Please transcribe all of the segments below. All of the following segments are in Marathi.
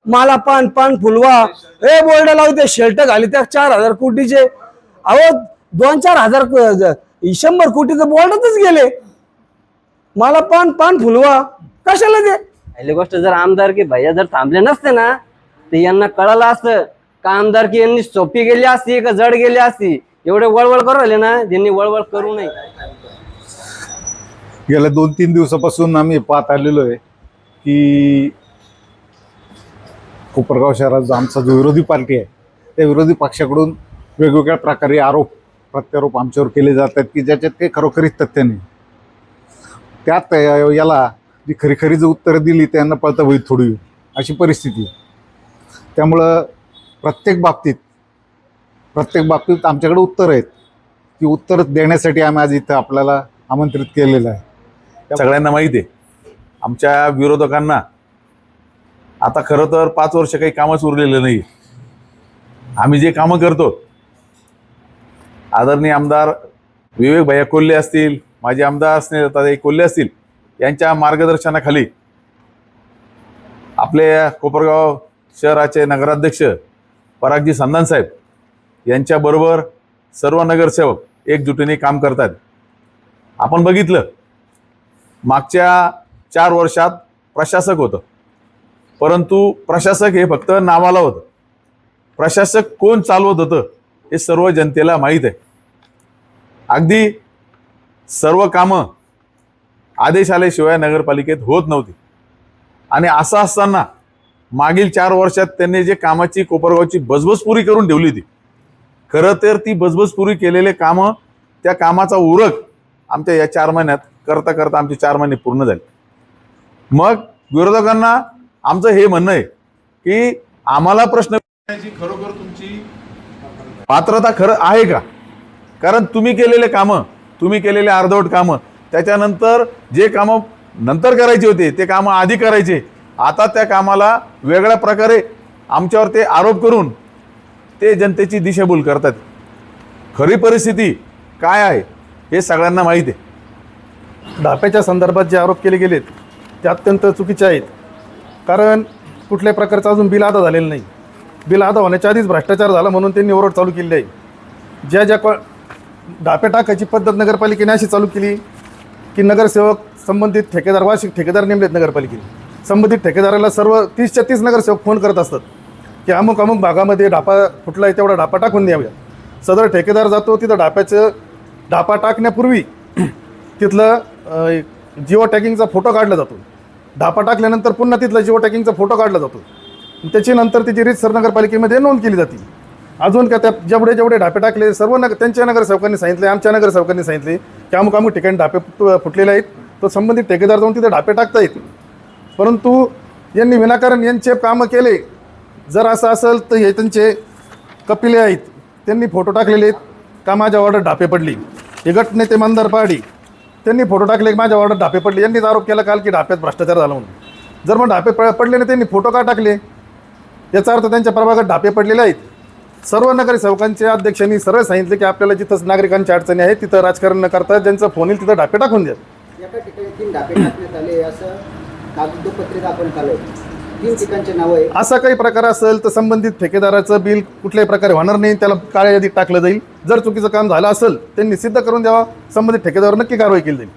मला पान पान फुलवा ए बोर्ड लावते शर्ट घाली त्या 4,000 कोटीचे अहो 2-4 हजार 100 कोटीचं बोर्डातच गेले मला पान पान फुलवा कशाला ते पहिली गोष्ट जर आमदार की भैया जर थांबले नसते ना तर यांना कळलं असतं का आमदार की यांनी सोपी गेली असती का जड गेली असती एवढे वळवळ करू राहिले ना त्यांनी वळवळ करू नये गेल्या 2-3 दिवसापासून आम्ही पाहत आलेलो आहे की कोपरगाव शहरात जो आमचा जो विरोधी पार्टी आहे त्या विरोधी पक्षाकडून वेगवेगळ्या प्रकारे आरोप प्रत्यारोप आमच्यावर केले जातात की ज्याच्यात काही खरोखरीच तथ्य नाही त्यात याला जी खरी खरी जर उत्तरं दिली त्यांना पळता वहीत थोडी अशी परिस्थिती त्यामुळं प्रत्येक बाबतीत आमच्याकडे उत्तरं आहेत ती उत्तर देण्यासाठी आम्ही आज इथं आपल्याला आमंत्रित केलेलं आहे सगळ्यांना माहिती आहे आमच्या विरोधकांना आता खरं तर 5 वर्ष काही कामच उरलेलं नाही आम्ही जे कामं करतो आदरणीय आमदार विवेक भैया कोल्हे असतील माजी आमदार स्नेहलताई कोल्हे असतील यांच्या मार्गदर्शनाखाली आपले कोपरगाव शहराचे नगराध्यक्ष परागजी संधान साहेब यांच्याबरोबर सर्व नगरसेवक एकजुटीने काम करतात आपण बघितलं मागच्या 4 वर्षात प्रशासक होतं परंतु प्रशासक हे फक्त नावाला होतं प्रशासक कोण चालवत होतं हे सर्व जनतेला माहीत आहे अगदी सर्व कामं आदेश आल्याशिवाय नगरपालिकेत होत नव्हती आणि असं असताना मागील 4 वर्षात त्यांनी जे कामाची कोपरगावची बजबजपुरी करून ठेवली होती खरं तर ती बजबजपुरी केलेले कामं त्या कामाचा उरक आमच्या या 4 महिन्यात करता करता आमचे 4 महिने पूर्ण झाले मग विरोधकांना आमचं हे म्हणणं आहे की आम्हाला प्रश्न खरोखर तुमची पात्रता खरं आहे का कारण तुम्ही केलेले कामं तुम्ही केलेले अर्धवट कामं त्याच्यानंतर जे कामं नंतर करायचे होते ते कामं आधी करायचे आता त्या कामाला वेगळ्या प्रकारे आमच्यावर ते आरोप करून ते जनतेची दिशाभूल करतात खरी परिस्थिती काय आहे हे सगळ्यांना माहिती आहे ढाप्याच्या संदर्भात जे आरोप केले गेलेत ते अत्यंत चुकीचे आहेत कारण कुठल्याही प्रकारचं अजून बिल अदा झालेलं नाही बिल अदा होण्याच्या आधीच भ्रष्टाचार झाला म्हणून त्यांनी ओरड चालू केली आहे ज्या ढाप्या टाकायची पद्धत नगरपालिकेने अशी चालू केली की नगरसेवक संबंधित ठेकेदार वार्षिक ठेकेदार नेमलेत नगरपालिकेने संबंधित ठेकेदाराला सर्व 30च्या 30 नगरसेवक फोन करत असतात की अमुक अमुक भागामध्ये ढापा फुटला आहे तेवढा ढापा टाकून द्याव्या सदर ठेकेदार जातो तिथं ढापा टाकण्यापूर्वी तिथलं जिओ टॅगिंगचा फोटो काढला जातो ढापा टाकल्यानंतर पुन्हा तिथला जिओ टॅगिंगचा फोटो काढला जातो त्याची नंतर तिची रीतसर नगरपालिकेमध्ये नोंद केली जाते अजून का त्या जेवढे ढापे टाकले सर्व त्यांच्या नगरसेवकांनी सांगितले आमच्या नगरसेवकांनी सांगितले की अमुक अमुक ठिकाणी ढापे फुटलेले आहेत तो संबंधित ठेकेदार जाऊन तिथे ढापे टाकता येतील परंतु यांनी विनाकारण यांचे कामं केले जर असं असेल तर हे त्यांचे कपिले आहेत त्यांनी फोटो टाकलेले आहेत का माझ्या वॉर्डात ढापे पडली हे गटनेते मंदार पहाडी त्यांनी फोटो टाकले माझ्या वॉर्डात ढापे पडले यांनीच आरोप केला काल की ढाप्यात भ्रष्टाचार झाला म्हणून जर मग ढापे पडले नाही त्यांनी फोटो का टाकले याचा अर्थ त्यांच्या प्रभागात ढापे पडलेले आहेत सर्व नगरसेवकांच्या अध्यक्षांनी सरळ सांगितले की आपल्याला जिथं नागरिकांच्या अडचणी आहेत तिथं राजकारण न करता ज्यांचं फोन येईल तिथं ढापे टाकून द्या एका ठिकाणी 3 ढापे टाकण्यात आले असं कागदपत्रे दाखवण्यात आलं 3 ठिकाणचे नाव आहे असा काही प्रकार असेल तर संबंधित ठेकेदाराचं बिल कुठल्याही प्रकारे होणार नाही त्याला काळ्या यादीत टाकलं जाईल जर चुकीचं काम झालं असेल त्यांनी सिद्ध करून द्यावा संबंधित ठेकेदारावर नक्की कारवाई केली जाईल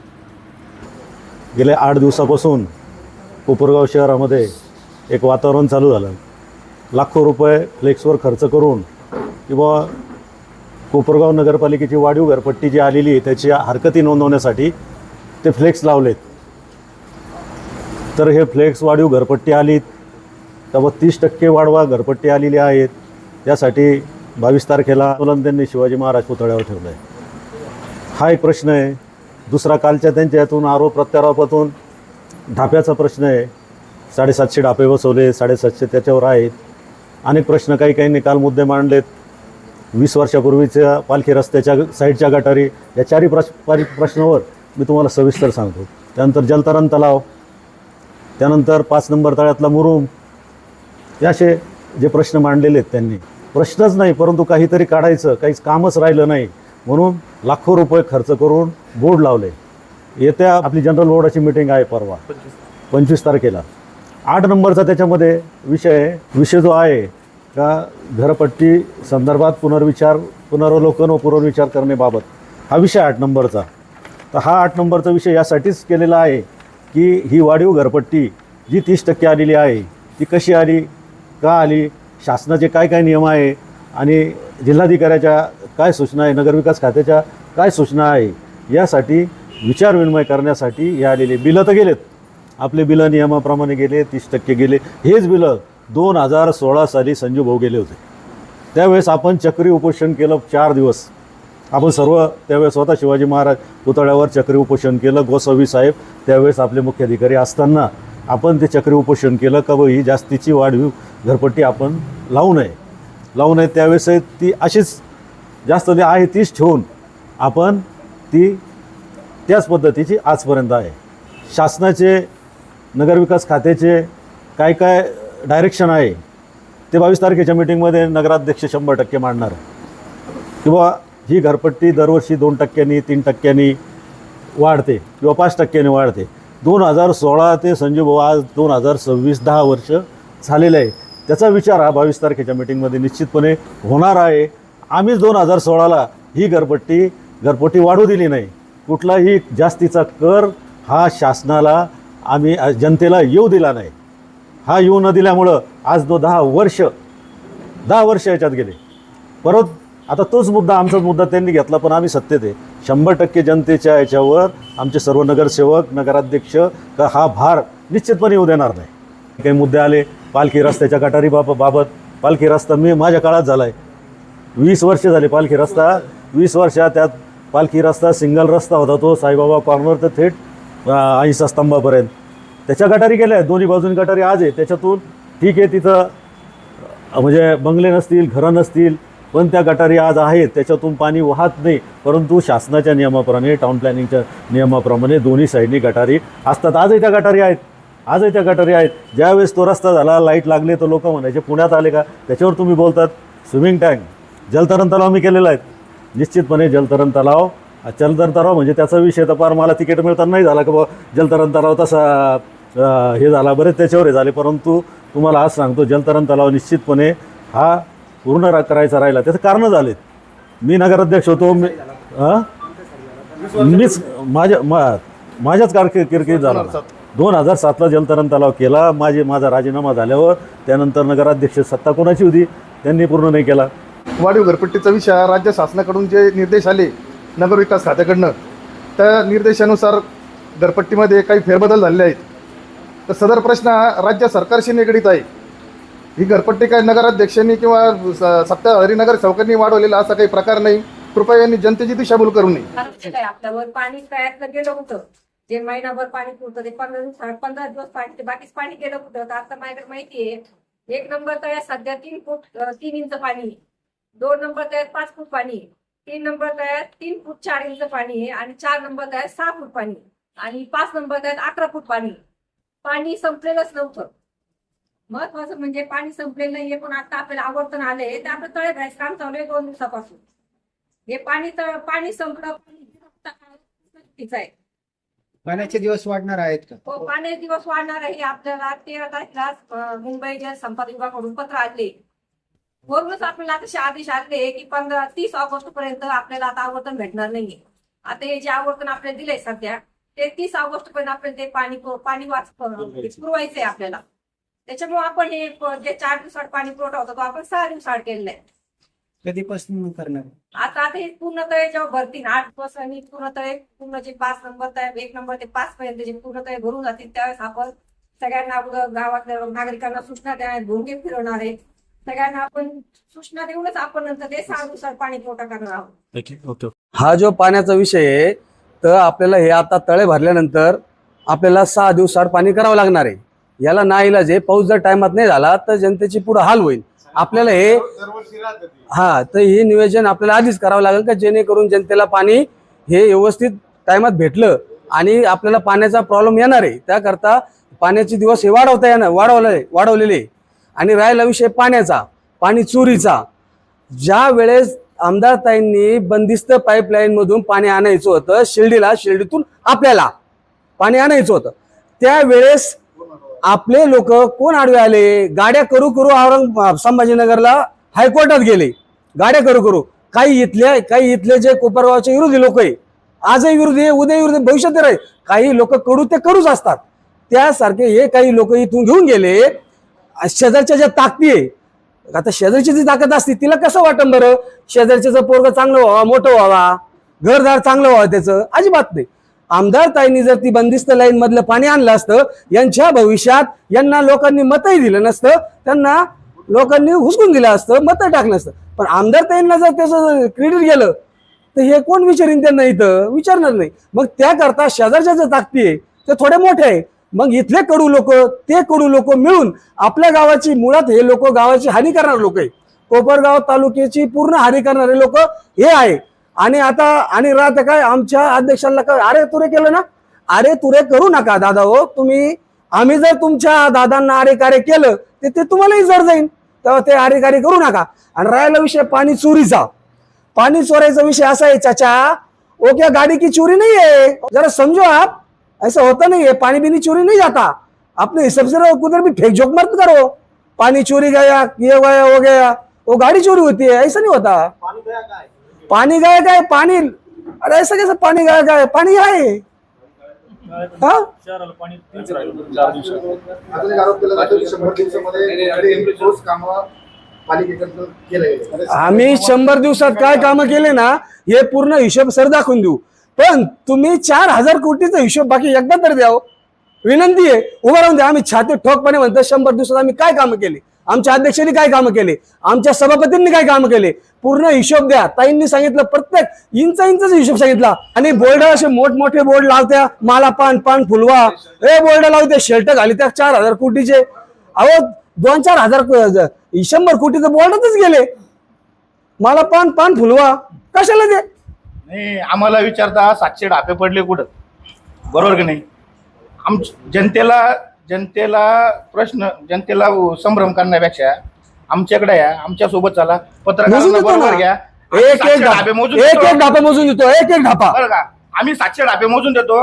गेल्या 8 दिवसापासून कोपरगाव शहरामध्ये एक वातावरण चालू झालं लाखो रुपये फ्लेक्सवर खर्च करून किंवा कोपरगाव नगरपालिकेची वाढीव घरपट्टी जी आलेली आहे त्याची हरकती नोंदवण्यासाठी ते फ्लेक्स लावलेत तर हे फ्लेक्स वाढीव घरपट्टी आलीत तेव्हा 30% वाढवा घरपट्टी आलेली आहेत त्यासाठी 22 तारखेला आंदोलन त्यांनी शिवाजी महाराज पुतळ्यावर ठेवलं आहे हा एक प्रश्न आहे दुसरा कालच्या त्यांच्या यातून आरोप प्रत्यारोपातून ढाप्याचा प्रश्न आहे 750 ढापे बसवले 750 त्याच्यावर आहेत अनेक प्रश्न काही निकाल मुद्दे मांडलेत 20 वर्षापूर्वीच्या पालखी रस्त्याच्या साईडच्या गटारी या 4 प्रश्नावर मी तुम्हाला सविस्तर सांगतो त्यानंतर जलतरण तलाव त्यानंतर 5 नंबर तळ्यातला मुरुम हे असे जे प्रश्न मांडलेले आहेत त्यांनी प्रश्नच नाही परंतु काहीतरी काढायचं काहीच कामच राहिलं नाही म्हणून लाखो रुपये खर्च करून बोर्ड लावले येत्या आपली जनरल बोर्डाची मीटिंग आहे परवा 25 तारखेला 8 नंबरचा त्याच्यामध्ये विषय जो आहे का घरपट्टी संदर्भात पुनरावलोकन व पुनर्विचार करण्याबाबत हा विषय 8 नंबरचा. तर हा 8 नंबरचा विषय यासाठीच केलेला आहे की ही वाढीव घरपट्टी जी 30% आलेली आहे ती कशी आली, का आली, शासनाचे काय काय नियम आहे आणि जिल्हाधिकाऱ्याच्या काय सूचना आहे, नगरविकास खात्याच्या काय सूचना आहे, यासाठी विचारविनिमय करण्यासाठी हे आलेले. बिलं तर गेलेत, आपले बिलं नियमाप्रमाणे गेले, 30% गेले. हेच बिलं 2016 साली संजू भाऊ गेले होते. त्यावेळेस आपण चक्री उपोषण केलं 4 दिवस. आपण सर्व त्यावेळेस स्वतः शिवाजी महाराज पुतळ्यावर चक्री उपोषण केलं. गोसावी साहेब त्यावेळेस आपले मुख्याधिकारी असताना आपण ते चक्री उपोषण केलं का ही जास्तीची वाढीव घरपट्टी आपण लावू नये. त्यावेळेस ती अशीच जास्त आहे तीच ठेवून आपण ती त्याच पद्धतीची आजपर्यंत आहे. शासनाचे नगरविकास खात्याचे काय काय डायरेक्शन आहे ते 22 तारखेच्या मीटिंगमध्ये नगराध्यक्ष 100% मांडणार किंवा ही घरपट्टी दरवर्षी 2%, 3% वाढते किंवा 5% वाढते. 2016 ते संजू भाऊ आज 2026 10 वर्ष झालेलं आहे. त्याचा विचार हा 22 तारखेच्या मीटिंगमध्ये निश्चितपणे होणार आहे. आम्हीच 2016ला ही घरपट्टी वाढू दिली नाही. कुठलाही जास्तीचा कर हा शासनाला आम्ही जनतेला येऊ दिला नाही. हा येऊ न दिल्यामुळं आज 10 वर्ष याच्यात गेले. परत आता तोच मुद्दा, आमचाच मुद्दा त्यांनी घेतला, पण आम्ही सत्तेत आहे. 100% जनतेच्या याच्यावर आमचे सर्व नगरसेवक, नगराध्यक्ष का हा भार निश्चितपणे येऊ देणार नाही. काही मुद्दे आले पालखी रस्त्याच्या गटारी बाबत. पालखी रस्ता माझ्या काळात झाला आहे. 20 वर्ष झाले पालखी रस्ता. 20 वर्षात त्यात पालखी रस्ता सिंगल रस्ता होता तो साईबाबा कॉर्नर तर थेट 80 स्तंभापर्यंत. त्याच्या गटारी गेल्या आहेत, दोन्ही बाजूनी गटारी आज आहे. त्याच्यातून ठीक आहे तिथं म्हणजे बंगले नसतील, घरं नसतील, पण त्या गटारी आज आहेत, त्याच्यातून पाणी वाहत नाही. परंतु शासनाच्या नियमाप्रमाणे, टाउन प्लॅनिंगच्या नियमाप्रमाणे दोन्ही साईडनी गटारी असतात. आजही त्या गटारी आहेत. ज्यावेळेस तो रस्ता झाला, लाईट लागले, तर लोक म्हणायचे पुण्यात आले का. त्याच्यावर तुम्ही बोलतात स्विमिंग टँक, जलतरण तलाव मी केलेला आहे. निश्चितपणे जलतरण तलाव म्हणजे त्याचा विषय तर फार मला तिकीट मिळताना नाही झाला की बाबा जलतरण तलाव तसा हे झाला, बरेच त्याच्यावर हे झाले. परंतु तुम्हाला आज सांगतो जलतरण तलाव निश्चितपणे हा पूर्ण करायचा राहिला. त्याचं कारणं झालेत. मी नगराध्यक्ष होतो, मीच माझ्याच कारकिर्दीत झाला. 2007ला जलतरण तलाव केला. माझा राजीनामा झाल्यावर त्यानंतर नगराध्यक्ष सत्ता कोणाची होती त्यांनी पूर्ण नाही केला. वाढीव घरपट्टीचा विषय राज्य शासनाकडून जे निर्देश आले नगरविकास खात्याकडनं, त्या निर्देशानुसार घरपट्टीमध्ये काही फेरबदल झालेले आहेत. तर सदर प्रश्न राज्य सरकारशी निगडीत आहे. ही घरपट्टी काय नगराध्यक्षांनी किंवा सत्ताधारी नगरसेवकांनी वाढवलेला असा काही प्रकार नाही. कृपया यांनी जनतेची दिशाभूल करू नये. आपल्यावर पाणी तयार गेलं होतं, जे महिनाभर पाणी पुरतं ते 15 दिवस पाणी, बाकीच पाणी गेलं होतं. तर आता माझ्याकडे माहिती आहे, 1 नंबर तळ्यात सध्या 3 इंच पाणी, 2 नंबर तळ्यात 5 फूट पाणी, 3 नंबर तळ्यात 3 फूट 4 इंच पाणी आहे आणि 4 नंबर तळ्यात 6 फूट पाणी आणि 5 नंबर तळ्यात 11 फूट पाणी. पाणी संपलेलंच नव्हतं. महत्वाचं म्हणजे पाणी संपलेलं नाहीये, पण आता आपल्याला आवर्तन आले ते आपलं तळे भरायचं काम चालू आहे 2 दिवसापासून. हे पाणी संपलं आहे. पाण्याचे दिवस वाढणार आहेत का? हो, पाण्याचे दिवस वाढणार आहे. आपल्याला 13 तारखेला मुंबई जलसंपदा विभागाकडून पत्र आले. वरूनच आपल्याला असे आदेश आले की 30 ऑगस्ट पर्यंत आपल्याला आता आवर्तन भेटणार नाहीये. आता हे जे आवर्तन आपल्याला दिलंय सध्या ते 30 ऑगस्ट पर्यंत आपल्याला ते पाणी पुरवायचंय आपल्याला. त्याच्यामुळे आपण हे जे 4 दिवसात पाणी पुरवठा होता तो आपण 6 दिवसात केलेला आहे. कधीपासून करणार? आता हे पूर्ण तळे जेव्हा भरतील 8 दिवसांनी पूर्ण जे 5 नंबर तळे 1 नंबर ते 5 पर्यंत जे पूर्ण तळे भरून जातील त्यावेळेस आपण सगळ्यांना गावातल्या नागरिकांना सूचना देणार, भोंगे फिरवणार आहे. सगळ्यांना आपण सूचना देऊनच आपण नंतर ते 6 दिवसात पाणी पुरवठा करणार आहोत. हा जो पाण्याचा विषय आहे तर आपल्याला हे आता तळे भरल्यानंतर आपल्याला 6 दिवसाआड पाणी करावं लागणार आहे. याला नाईलाज आहे. पाऊस जर टायमात नाही झाला तर जनतेची पुढे हाल होईल. आपल्याला हे तर हे नियोजन आपल्याला आधीच करावं लागेल का जेणेकरून जनतेला पाणी हे व्यवस्थित टायमात भेटलं आणि आपल्याला पाण्याचा प्रॉब्लेम येणार आहे. त्याकरता पाण्याचे दिवस हे वाढवलेले. आणि राहिला विषय पाण्याचा, पाणी चोरीचा. ज्या वेळेस आमदार ताईंनी बंदिस्त पाईपलाईन मधून पाणी आणायचं होतं शिर्डीतून आपल्याला पाणी आणायचं होतं, त्यावेळेस आपले लोक कोण आडवे आले, गाड्या करू करू संभाजीनगरला हायकोर्टात गेले, गाड्या करू करू. काही इथले जे कोपरगावचे विरोधी लोक आहे, आजही विरोधी आहे, उद्या विरोधी, भविष्यात राहील. काही लोक कडू ते कडूच असतात. त्यासारखे हे काही लोक इथून घेऊन गेले. शेजारच्या ज्या ताकदी आहे, आता शेजारची जी ताकद असते तिला कसं वाटतं बरं, शेजारच्याचं पोरग चांगलं व्हावा, मोठं व्हावा, घरदार चांगलं व्हावं, त्याचं अजिबात नाही. आमदार ताईंनी जर ती बंदिस्त लाईन मधलं पाणी आणलं असतं, यांच्या भविष्यात यांना लोकांनी मतही दिलं नसतं, त्यांना लोकांनी हुसकून दिलं असतं, मतं टाकलं असतं. पण आमदार ताईंना जर त्याचं क्रेडिट गेलं तर हे कोण विचारीन त्यांना, इथं विचारणार नाही. मग त्याकरता शेजारच्या ज्या ताकदी आहे ते थोडे मोठे आहे. मग इथले कडू लोक ते कडू लोक मिळून आपल्या गावाची, मुळात हे लोक गावाची हानी करणारे लोक आहे. कोपरगाव तालुक्याची पूर्ण हानी करणारे लोक हे आहे. आणि आता आणि राहत काय, आमच्या अध्यक्षांना काय अरे तुरे केलं ना, अरे तुरे करू नका दादा हो तुम्ही. आम्ही जर तुमच्या दादांना अरे कार्य केलं ते तुम्हालाही जर जाईल, तेव्हा ते अरे कार्य करू नका. आणि राहिला विषय पाणी चोरीचा, पाणी चोरायचा विषय असा आहे चाचा, वो क्या गाड़ी की चोरी नहीं है, जरा समझो आप, ऐसा होता नहीं है. पानी बीनी चोरी नहीं जाता, अपने हिसाब से रहो, कुछ भी फेंक झोंक मत करो. पानी चोरी गया, ये गया, हो गया, वो गाड़ी चोरी होती है, ऐसा नहीं होता. पानी गया काय, पानी, अरे ऐसा कैसे पानी गया काय, पानी आहे. हाँ अजून एक आरोप केला जातो की 100 दिवसामध्ये ठोस कामं पालिकेकडून केले गेले. आम्ही 100 दिवसात काय कामं केले ना, हे पूर्ण हिशोब सर दाखवून देऊ. पण तुम्ही 4,000 कोटीचा हिशोब बाकी एकदा तर द्याव, विनंती आहे. उभा राहून द्या. आम्ही छाती ठोकपणे म्हणतो 100 दिवसात आम्ही काय कामं केले, आमच्या अध्यक्षांनी काय कामं केले, आमच्या सभापतींनी काय कामं केले, पूर्ण हिशोब द्या. ताईंनी सांगितलं प्रत्येक इंचा हिशोब सांगितला. आणि बोर्ड असे मोठमोठे बोर्ड लावत्या, मला पान फुलवा, हे बोर्ड लावते, शर्ट घाली त्या 4,000 कोटीचे. अहो 2-4 हजार 100 कोटीचं बोर्डातच गेले. मला पान फुलवा कशाला ते. नाही, आम्हाला विचारता 700 ढापे पडले कुठं, बरोबर की नाही. जनतेला संभ्रम करण्यापेक्षा आमच्याकडे या, आमच्या सोबत चला, पत्रकारांना बरोबर घ्या. एक ढापा मोजून देतो, एक ढापा. बरं का, आम्ही 700 ढापे मोजून देतो.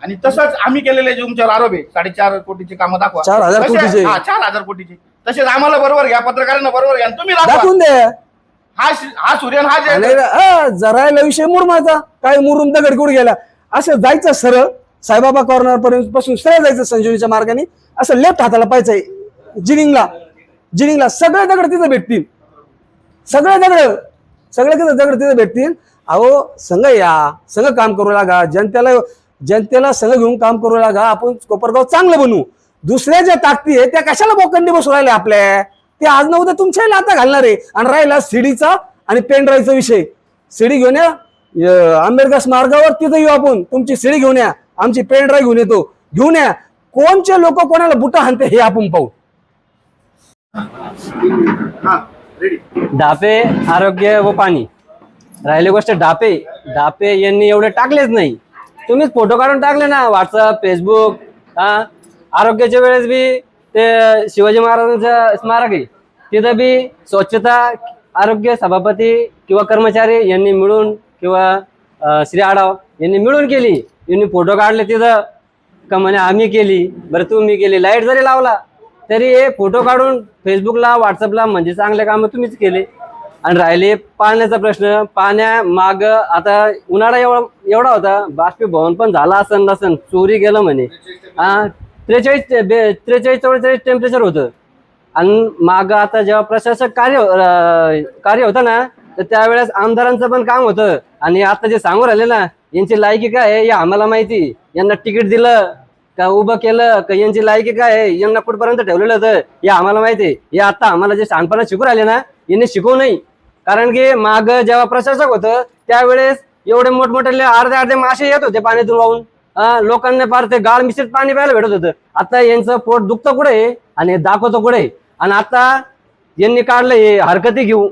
आणि तसंच आम्ही केलेले जे तुमच्यावर आरोप आहे 4.5 कोटीची कामं दाखवा, 4,000 कोटीचे. 4,000 कोटीची. तसेच आम्हाला बरोबर घ्या, पत्रकारांना बरोबर घ्या, तुम्ही दाखवून द्या. हा सूर्यन हा जे जरायला विषय मुरमाचा, काय मुरुम दगड कुठे गेला, असं जायचं सरळ साईबाबा कॉर्नर पर्यंत पासून सरळ जायचं संजीवनीच्या मार्गाने, असं लेफ्ट हाताला पाहायचंय जिनिंगला सगळे दगड तिथं भेटतील, सगळे दगड तिथं भेटतील. अहो संघ या, संघ काम करू लागा, जनतेला संघ घेऊन काम करू लागा. आपण कोपरगाव चांगलं बनवू. दुसऱ्या ज्या ताकदी आहे त्या कशाला बोकंडी बसू राहिल्या आपल्या, ते आज न उद्या तुमच्या लाता घालणार आहे. आणि राहिला सीडीचा आणि पेन ड्राईव्हचा विषय, सीडी घेऊन या आंबेडकर स्मारकावर, तिथं येऊ आपण. तुमची सीडी घेऊन या, आमची पेन ड्राईव्ह घेऊन येतो, घेऊन या. कोणचे लोक कोणाला बुटा हाणते हे आपण पाहू. ढापे, आरोग्य व पाणी. राहिली गोष्ट ढापे यांनी एवढे टाकलेच नाही, तुम्हीच फोटो काढून टाकले ना व्हॉट्सअप, फेसबुक. आरोग्याच्या वेळेस बी ते शिवाजी महाराजांचं स्मारक आहे, तिथं बी स्वच्छता आरोग्य सभापती किंवा कर्मचारी यांनी मिळून किंवा श्री आढाव यांनी मिळून केली. यांनी फोटो काढले तिथं का म्हणे आम्ही केली, बरं तुम्ही केली. लाईट जरी लावला तरी हे फोटो काढून फेसबुकला व्हॉट्सअपला म्हणजे चांगले कामं तुम्हीच केले. आणि राहिले पाण्याचा प्रश्न, पाण्यामाग आता उन्हाळा एवढा होता, बाष्पीभवन पण झाला असन नसन, चोरी गेलं म्हणे. 43-44 टेम्परेचर होतं. आणि माग आता जेव्हा प्रशासक कार्य होतं ना, तर त्यावेळेस आमदारांचं पण काम होतं. आणि आता जे सांगू राहिले ना, यांची लायकी काय आहे हे आम्हाला माहिती. यांना तिकीट दिलं का उभं केलं का, यांची लायकी काय आहे, यांना कुठपर्यंत ठेवलेलं होतं हे आम्हाला माहिती आहे. हे आता आम्हाला जे शहाणपणा शिकू राहिले ना, यांनी शिकवू नाही. कारण की माग जेव्हा प्रशासक होतं त्यावेळेस एवढे मोठमोठे अर्धे मासे येत होते पाण्यातून वाहून, लोकांना फार ते गाळ मिश्रित पाणी प्यायला भेटत होतं. आता यांचं पोट दुखतं कुठे आणि दाखवतं कुठे. आणि आता यांनी काढलं हे हरकती घेऊ.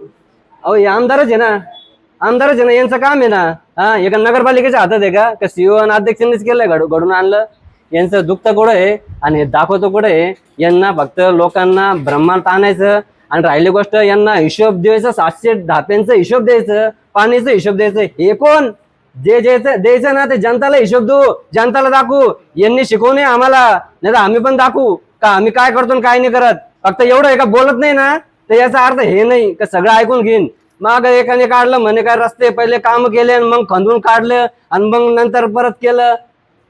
अहो हे आमदारच आहे ना, यांचं काम आहे ना. एका नगरपालिकेच्या हातात आहे का सीओ आणि अध्यक्षांनीच केलंय, घडून आणलं. यांचं दुखतं कुठं आहे आणि दाखवतं कुठं आहे. यांना फक्त लोकांना ब्रह्मांड आणायचं. आणि राहिली गोष्ट, यांना हिशोब द्यायचं, 700 ढाप्यांचा हिशोब द्यायचं, पाणीचा हिशोब द्यायचं. हे कोण जे द्यायचं ना ते जनताला हिशोब देऊ, जनताला दाखवू. यांनी शिकवू नये आम्हाला, नाही तर आम्ही पण दाखवू. का आम्ही काय करतो आणि काय नाही करत. फक्त एवढं आहे का बोलत नाही ना, तर याचा अर्थ हे नाही का सगळं ऐकून घेईन. मग एकाने काढलं म्हणे काय रस्ते पहिले काम केले आणि मग खंदून काढलं आणि मग नंतर परत केलं.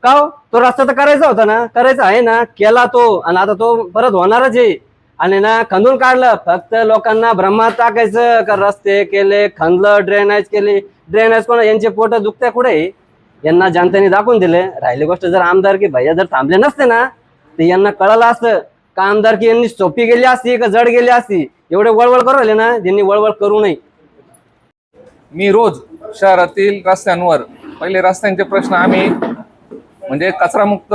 का हो? तो रस्ता तर करायचा होता ना, करायचा आहे ना, केला तो आणि आता तो परत होणारच आहे. आणि ना खंदून काढलं, फक्त लोकांना भ्रमात टाकायचं का रस्ते केले, खंदलं, ड्रेनेज केले. ड्रेनेज कोणा यांचे पोट दुखत्या कुठे, यांना जनतेने दाखवून दिले. राहिली गोष्ट जर आमदारकी भैया जर थांबले नसते ना, तर यांना कळलं असतं का आमदारकी यांनी सोपी गेली असती का जड गेली असती. एवढे वळवळ करू राहिले ना, त्यांनी वळवळ करू नये. मी रोज शहरातील रस्त्यांवर पहिले रस्त्यांचे प्रश्न आम्ही म्हणजे कचरामुक्त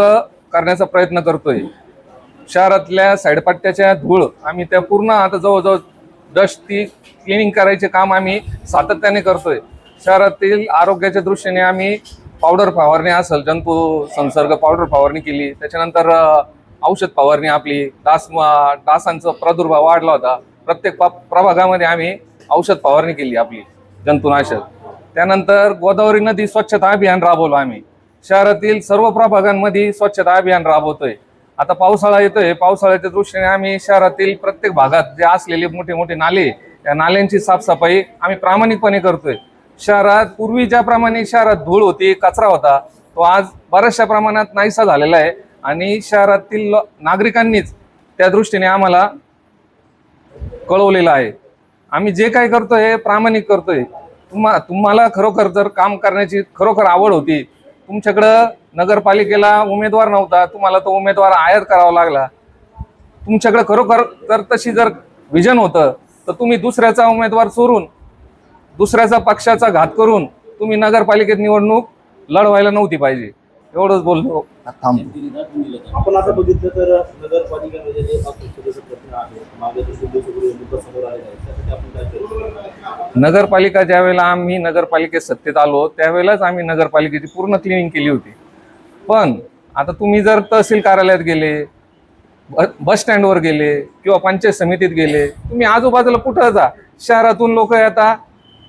करण्याचा प्रयत्न करतोय. शहरातल्या साईडपट्ट्याच्या धूळ आम्ही त्या पूर्ण आता जवळजवळ डस्ट ती क्लिनिंग करायचे काम आम्ही सातत्याने करतोय. शहरातील आरोग्याच्या दृष्टीने आम्ही पावडर फवारणी असेल, जंतू संसर्ग पावडर फवारणी केली. त्याच्यानंतर औषध फवारणी आपली डासांचा प्रादुर्भाव वाढला होता, प्रत्येक प्रभागामध्ये आम्ही औषध फवारणी केली आपली जंतुनाशक. त्यानंतर गोदावरी नदी स्वच्छता अभियान राबवलं आम्ही. शहरातील सर्व प्रभागांमध्ये स्वच्छता अभियान राबवतोय. आता पावसाळा येतोय, पावसाळ्याच्या दृष्टीने आम्ही शहरातील प्रत्येक भागात जे असलेले मोठे मोठे नाले, त्या नाल्यांची साफसफाई आम्ही प्रामाणिकपणे करतोय. शहरात पूर्वी ज्याप्रमाणे शहरात धूळ होती, कचरा होता, तो आज बऱ्याचशा प्रमाणात नाहीसा झालेला आहे. आणि शहरातील नागरिकांनीच त्या दृष्टीने आम्हाला कळवलेलं आहे. आम्ही जे काय करतोय हे प्रामाणिक करतोय. तुम्हाला खरोखर जर काम करण्याची खरोखर आवड होती, तुमच्याकडं नगरपालिकेला उमेदवार नव्हता, तुम्हाला तो उमेदवार आयात करावा लागला, तुमच्याकडे खरोखर जर तशी जर विजन होतं, तर तुम्ही दुसऱ्याचा उमेदवार चोरून दुसऱ्याचा पक्षाचा घात करून तुम्ही नगरपालिकेत निवडणूक लढवायला नव्हती पाहिजे. एवढंच बोललो, थांबतो. आपण आता बघितलं तर नगरपालिकेमध्ये जे अस्पृश्यतेचा प्रश्न आहे, मागे समोर आलेला आहे, त्यासाठी आपण काय केलं? नगरपालिका ज्यावेळेला आम्ही नगरपालिकेत सत्तेत आलो त्यावेळेलाच आम्ही नगरपालिकेची पूर्ण क्लिनिंग केली होती. पण आता तुम्ही जर तहसील कार्यालयात गेले, बस स्टँडवर गेले किंवा पंचायत समितीत गेले, तुम्ही आजूबाजूला कुठं जा, शहरातून लोक येतात.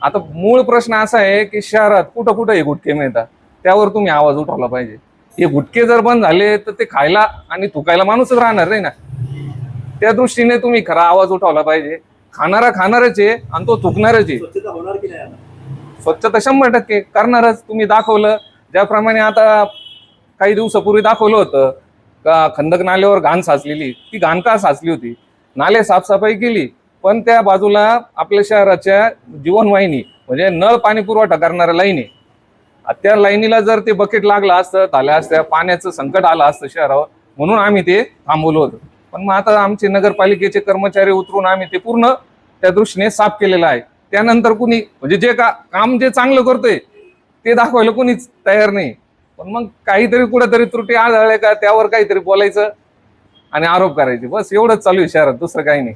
आता मूळ प्रश्न असा आहे की शहरात कुठं कुठं हे गुटखे मिळतात, त्यावर तुम्ही आवाज उठवला पाहिजे. हे गुटखे जर बंद झाले तर ते खायला आणि थुकायला माणूसच राहणार नाही ना. त्या दृष्टीने तुम्ही खरा आवाज उठवला पाहिजे. खाणारा खाणारच आहे आणि तो थुकणारच आहे. स्वच्छता होणार की नाही? स्वच्छता 100% करणारच. तुम्ही दाखवलं ज्याप्रमाणे आता काही दिवसापूर्वी दाखवलं होतं का खंदक नाल्यावर घाण साचलेली, ती घाण का साचली होती, नाले साफसफाई केली, पण त्या बाजूला आपल्या शहराच्या जीवनवाहिनी म्हणजे नळ पाणी पुरवठा करणाऱ्या लाईनी, त्या लाईनीला जर ते बकेट लागलं असतं, झाल्या असत्या, पाण्याचं संकट आलं असतं शहरावर, म्हणून आम्ही ते थांबवलं होतं. पण मग आता आमचे नगरपालिकेचे कर्मचारी उतरून आम्ही ते पूर्ण त्या दृष्टीने साफ केलेलं आहे. त्यानंतर कुणी म्हणजे जे काम जे चांगलं करतोय ते दाखवायला कुणीच तयार नाही. पण मग काहीतरी कुठेतरी त्रुटी आढळल्या का त्यावर काहीतरी बोलायचं आणि आरोप करायचे, बस एवढंच चालू आहे शहरात, दुसरं काही नाही.